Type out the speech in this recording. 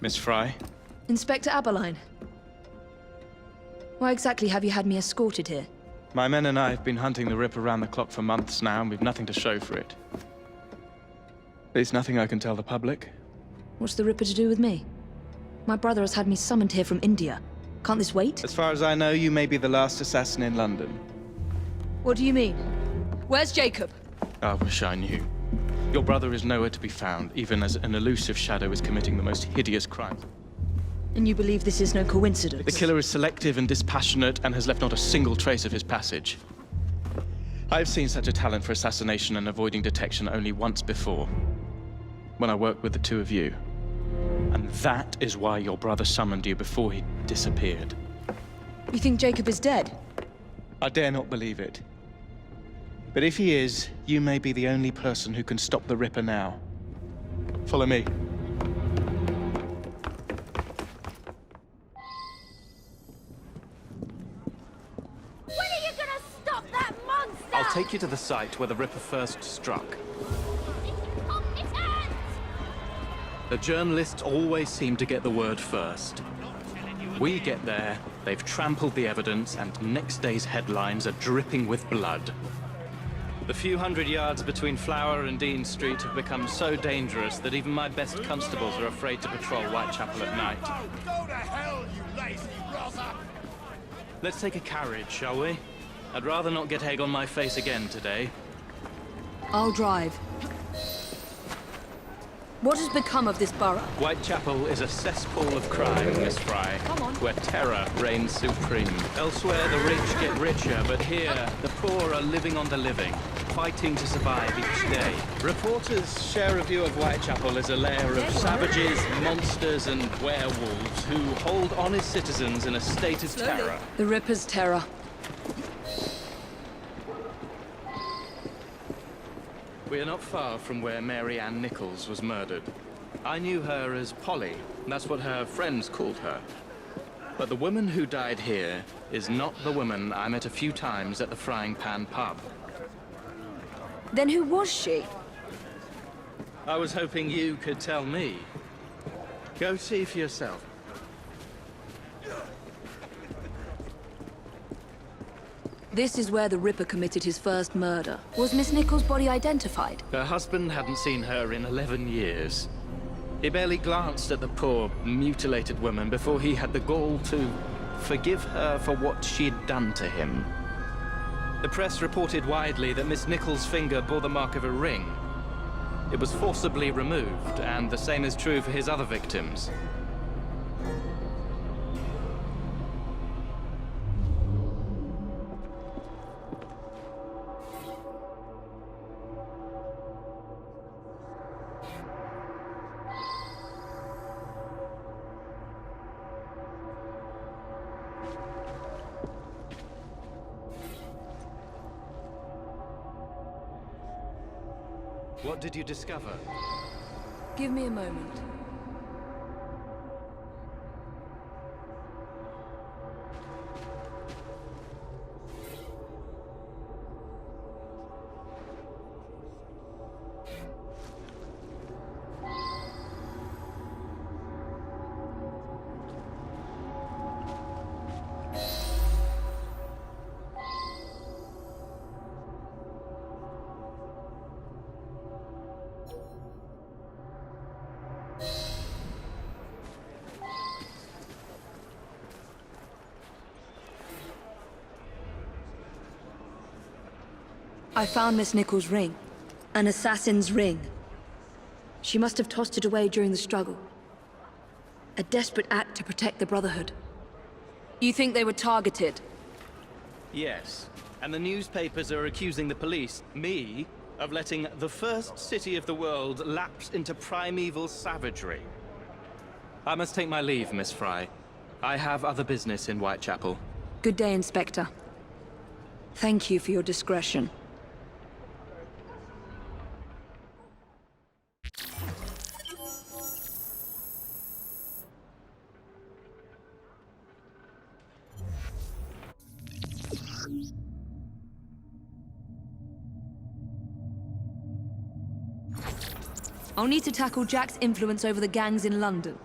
Miss Fry? Inspector Aberline. Why exactly have you had me escorted here? My men and I have been hunting the Ripper around the clock for months now, and we've nothing to show for it. There's nothing I can tell the public. What's the Ripper to do with me? My brother has had me summoned here from India. Can't this wait? As far as I know, you may be the last assassin in London. What do you mean? Where's Jacob? I wish I knew. Your brother is nowhere to be found, even as an elusive shadow is committing the most hideous crimes. And you believe this is no coincidence? The killer is selective and dispassionate and has left not a single trace of his passage. I've seen such a talent for assassination and avoiding detection only once before, when I worked with the two of you. And that is why your brother summoned you before he disappeared. You think Jacob is dead? I dare not believe it. But if he is, you may be the only person who can stop the Ripper now. Follow me. When are you gonna stop that monster? I'll take you to the site where the Ripper first struck. The journalists always seem to get the word first. We get there, they've trampled the evidence, and next day's headlines are dripping with blood. The few hundred yards between Flower and Dean Street have become so dangerous that even my best constables are afraid to patrol Whitechapel at night. Go to hell, you lazy rotter! Let's take a carriage, shall we? I'd rather not get egg on my face again today. I'll drive. What has become of this borough? Whitechapel is a cesspool of crime, Miss Fry, where terror reigns supreme. Elsewhere, the rich get richer, but here, the poor are living on the living, fighting to survive each day. Reporters share a view of Whitechapel as a lair of savages, monsters, and werewolves who hold honest citizens in a state of terror. The Ripper's terror. We are not far from where Mary Ann Nichols was murdered. I knew her as Polly. That's what her friends called her. But the woman who died here is not the woman I met a few times at the Frying Pan pub. Then who was she? I was hoping you could tell me. Go see for yourself. This is where the Ripper committed his first murder. Was Miss Nichols' body identified? Her husband hadn't seen her in 11 years. He barely glanced at the poor, mutilated woman before he had the gall to forgive her for what she'd done to him. The press reported widely that Miss Nichols' finger bore the mark of a ring. It was forcibly removed, and the same is true for his other victims. What did you discover? Give me a moment. I found Miss Nichols' ring. An assassin's ring. She must have tossed it away during the struggle. A desperate act to protect the Brotherhood. You think they were targeted? Yes. And the newspapers are accusing the police, me, of letting the first city of the world lapse into primeval savagery. I must take my leave, Miss Fry. I have other business in Whitechapel. Good day, Inspector. Thank you for your discretion. I'll need to tackle Jack's influence over the gangs in London.